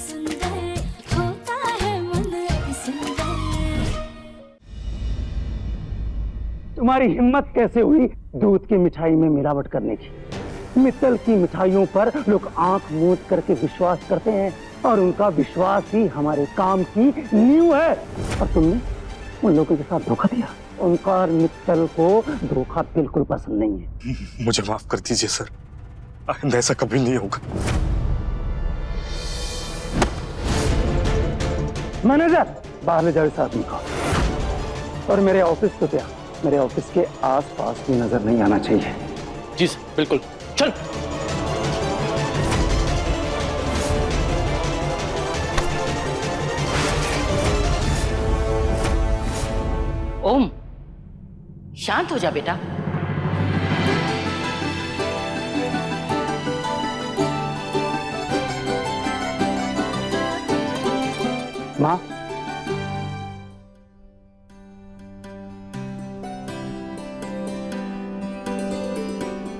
सुंदर होता है मन अति सुंदर। तुम्हारी हिम्मत कैसे हुई दूध की मिठाई में मिलावट करने की? मित्तल की मिठाइयों पर लोग आंख मूंद करके विश्वास करते हैं और उनका विश्वास ही हमारे काम की नींव है। और तुमने उन लोगों के साथ धोखा दिया। उनका और मित्तल को धोखा बिल्कुल पसंद नहीं है। मुझे माफ कर दीजिए सर, आइंदा ऐसा कभी नहीं होगा। मैनेजर, बाहर ले जाओ इस आदमी को। और मेरे ऑफिस को क्या, मेरे ऑफिस के आसपास भी नजर नहीं आना चाहिए। जी सर, बिल्कुल। चल। ओम, शांत हो जा बेटा। माँ,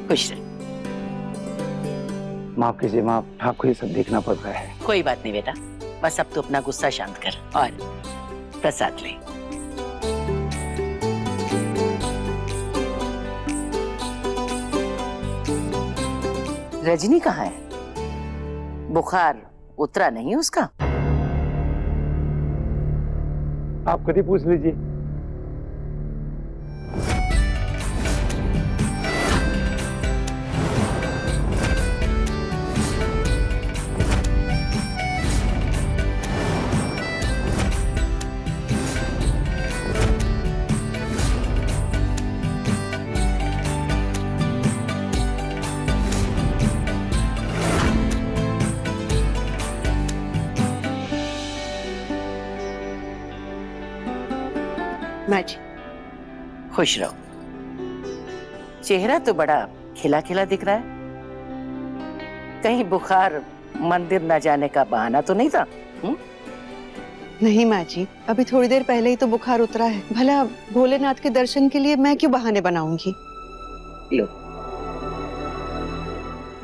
खुश रह। माफ कीजिए माँ, आपको ये सब देखना पड़ रहा है। कोई बात नहीं बेटा, बस अब तो अपना गुस्सा शांत कर और प्रसाद ले। रजनी कहाँ है? बुखार उतरा नहीं उसका? आप खुद ही पूछ लीजिए। माँ जी, खुश रहो। चेहरा तो बड़ा खिला खिला दिख रहा है। कहीं बुखार मंदिर न जाने का बहाना तो नहीं था? नहीं माँ जी, अभी थोड़ी देर पहले ही तो बुखार उतरा है। भला भोलेनाथ के दर्शन के लिए मैं क्यों बहाने बनाऊंगी? लो।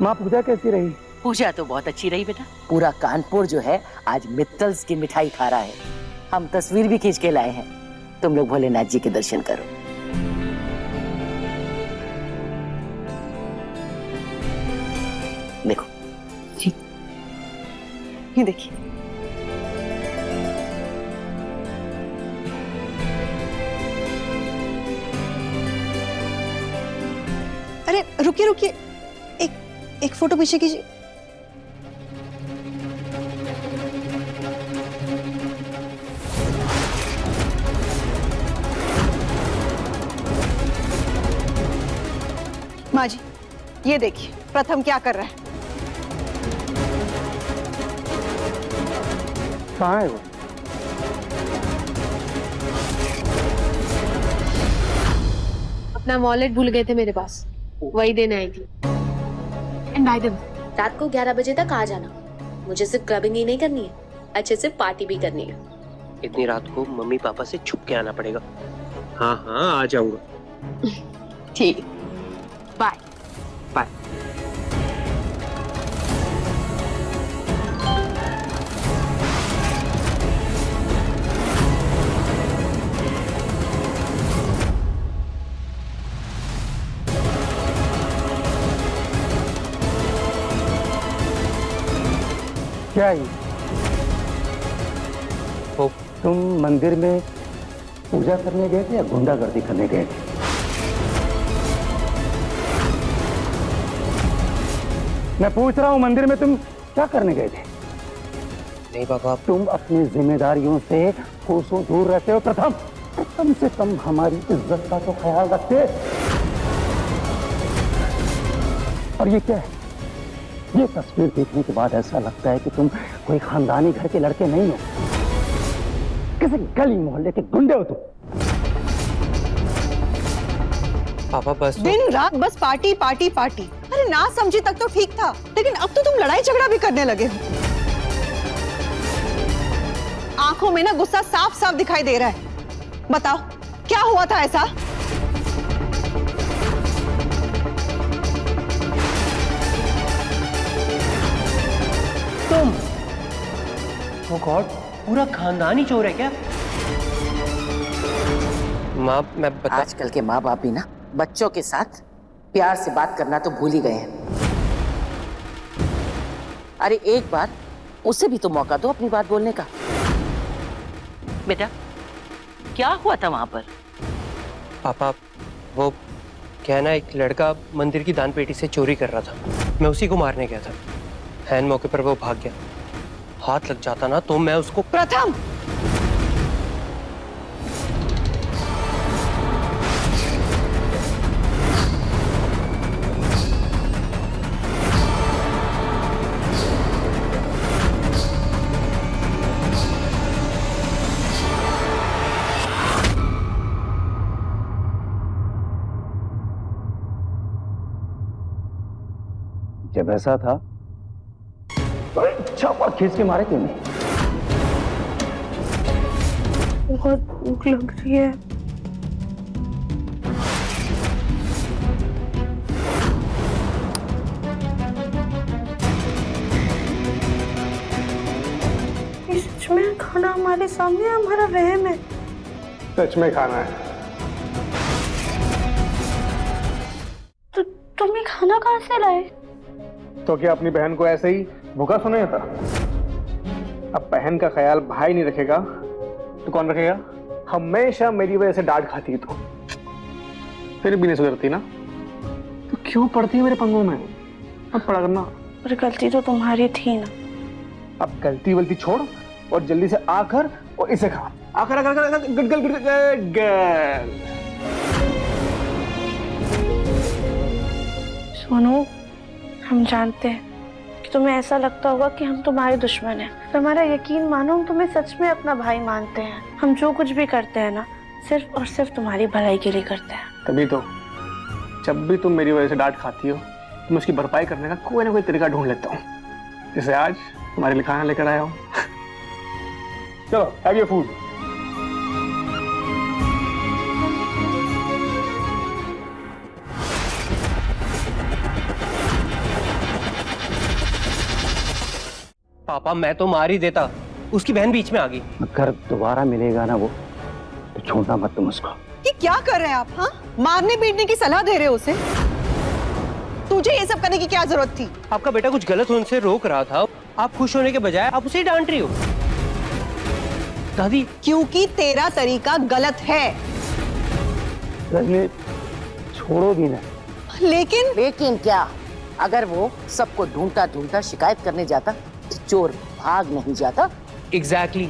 माँ, पूजा कैसी रही? पूजा तो बहुत अच्छी रही बेटा। पूरा कानपुर जो है आज मित्तल्स की मिठाई खा रहा है। हम तस्वीर भी खींच के लाए हैं। तुम लोग भोलेनाथ जी के दर्शन करो। देखो जी, ये देखिए। अरे रुकिए रुकिए, एक फोटो पीछे कीजिए। माँ जी, ये देखिए प्रथम क्या कर रहा है। कहाँ है वो? अपना वॉलेट भूल गए थे मेरे पास, वही देने आई थी। एंड बाय द वे, रात को 11 बजे तक आ जाना। मुझे सिर्फ क्लबिंग ही नहीं करनी है, अच्छे से पार्टी भी करनी है। इतनी रात को मम्मी पापा से छुप के आना पड़ेगा। हाँ हाँ, आ जाऊंगा। ठीक है, बाय बाय। क्या है? तुम मंदिर में पूजा करने गए थे या गुंडागर्दी करने गए थे? मैं पूछ रहा हूँ, मंदिर में तुम क्या करने गए थे? नहीं पापा, तुम अपनी जिम्मेदारियों से कोसों दूर रहते हो प्रथम। कम से कम हमारी इज्जत का तो ख्याल रखते। और ये क्या है? ये तस्वीर देखने के बाद ऐसा लगता है कि तुम कोई खानदानी घर के लड़के नहीं हो, किसी गली मोहल्ले के गुंडे हो तुम। पापा बस दिन रात बस पार्टी पार्टी पार्टी। अरे ना समझी तक तो ठीक था, लेकिन अब तो तुम लड़ाई झगड़ा भी करने लगे हो। आंखों में ना गुस्सा साफ साफ दिखाई दे रहा है। बताओ क्या हुआ था ऐसा? ओ गॉड, पूरा खानदान ही चोर है क्या? माँ मैं बता, आजकल के माँ बाप भी ना बच्चों के साथ प्यार से बात करना तो भूल ही गए हैं। अरे एक बार उसे भी तो मौका दो अपनी बात बोलने का। बेटा क्या हुआ था वहां पर? पापा वो क्या है ना, एक लड़का मंदिर की दान पेटी से चोरी कर रहा था, मैं उसी को मारने गया था। हैन मौके पर वो भाग गया, हाथ लग जाता ना तो मैं उसको। प्रथम, जब ऐसा था तो छापा खींच के मारे क्यों नहीं? बहुत भूख लग रही है। सच में खाना हमारे सामने, हमारा वहम है? सच में खाना है। तो तुम्हें खाना कहाँ से लाए? तो क्या अपनी बहन को ऐसे ही भूखा सुना था? अब बहन का ख्याल भाई नहीं रखेगा तो कौन रखेगा? हमेशा मेरी वजह से डांट खाती तो फिर भी नहीं सुधरती ना, तो क्यों पड़ती है मेरे पंगों में? अब पड़ा करना। पर गलती तो तुम्हारी थी ना। अब गलती वलती छोड़ और जल्दी से आकर और इसे खा। आकर आकर आकर good girl good girl. Sonu, हम जानते हैं कि तुम्हें ऐसा लगता होगा कि हम तुम्हारे दुश्मन हैं, पर हमारा यकीन मानो, हम तुम्हें सच में अपना भाई मानते हैं। हम जो कुछ भी करते हैं ना, सिर्फ और सिर्फ तुम्हारी भलाई के लिए करते हैं। तभी तो जब भी तुम मेरी वजह से डांट खाती हो तो मैं उसकी भरपाई करने का कोई ना कोई तरीका ढूंढ लेता हूँ, जैसे आज तुम्हारे लिए खाना लेकर आया हूँ। चलो हैव योर फूड। पापा मैं तो मार ही देता, उसकी बहन बीच में आ गई। अगर दोबारा मिलेगा ना वो तो छोड़ना मत तुम उसको। ये क्या कर रहे हैं आप? हाँ, मारने पीटने की सलाह दे रहे हो उसे? तुझे ये सब करने की क्या जरूरत थी? आपका बेटा कुछ गलत होने से रोक रहा था, आप खुश होने के बजाय आप उसे ही डांट रही हो। दादी, क्योंकि तेरा तरीका गलत है। रजनी छोड़ो भी ना। लेकिन क्या, अगर वो सबको ढूंढता ढूंढता शिकायत करने जाता तो चोर भाग नहीं जाता। एग्जैक्टली।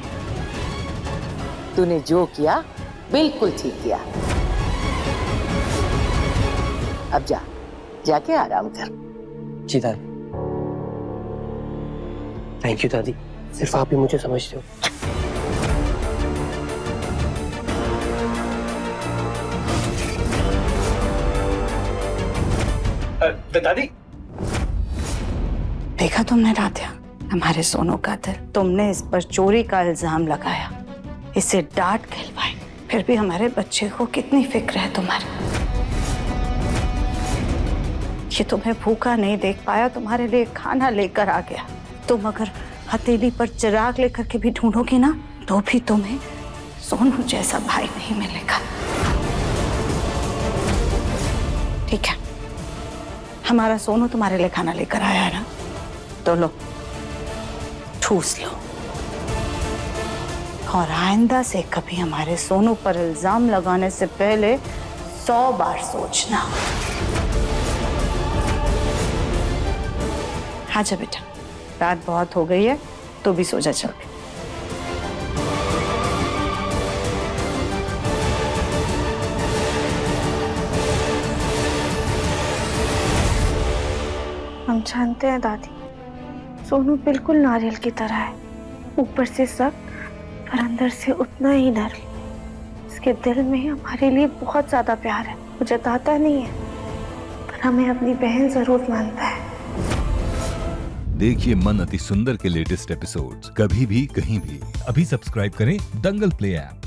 तूने जो किया बिल्कुल ठीक किया। अब जाके आराम कर। जी दादी। थैंक यू दादी, सिर्फ आप ही मुझे समझते हो। दादी, देखा तुमने राध्या, हमारे सोनू का दिल, तुमने इस पर चोरी का इल्जाम लगाया, इसे डांट खिलवाई, फिर भी हमारे बच्चे को कितनी फिक्र है तुम्हारी। ये तुम्हें भूखा नहीं देख पाया, तुम्हारे लिए खाना लेकर आ गया। तुम अगर हथेली पर चिराग लेकर के भी ढूंढोगी ना, तो भी तुम्हें सोनू जैसा भाई नहीं मिलेगा। ठीक है, हमारा सोनू तुम्हारे लिए खाना लेकर आया है ना, तो लो, ठूस लो। और आइंदा से कभी हमारे सोनू पर इल्जाम लगाने से पहले 100 बार सोचना। हाँ जा बेटा, रात बहुत हो गई है, तो भी सो जा जल्दी। हम जानते हैं दादी, सोनू बिल्कुल नारियल की तरह है, ऊपर से सख्त पर अंदर से उतना ही नर्म। इसके दिल में हमारे लिए बहुत ज्यादा प्यार है, वो जताता नहीं है, पर हमें अपनी बहन जरूर मानता है। देखिए मन अति सुंदर के लेटेस्ट एपिसोड्स कभी भी कहीं भी। अभी सब्सक्राइब करें दंगल प्ले ऐप।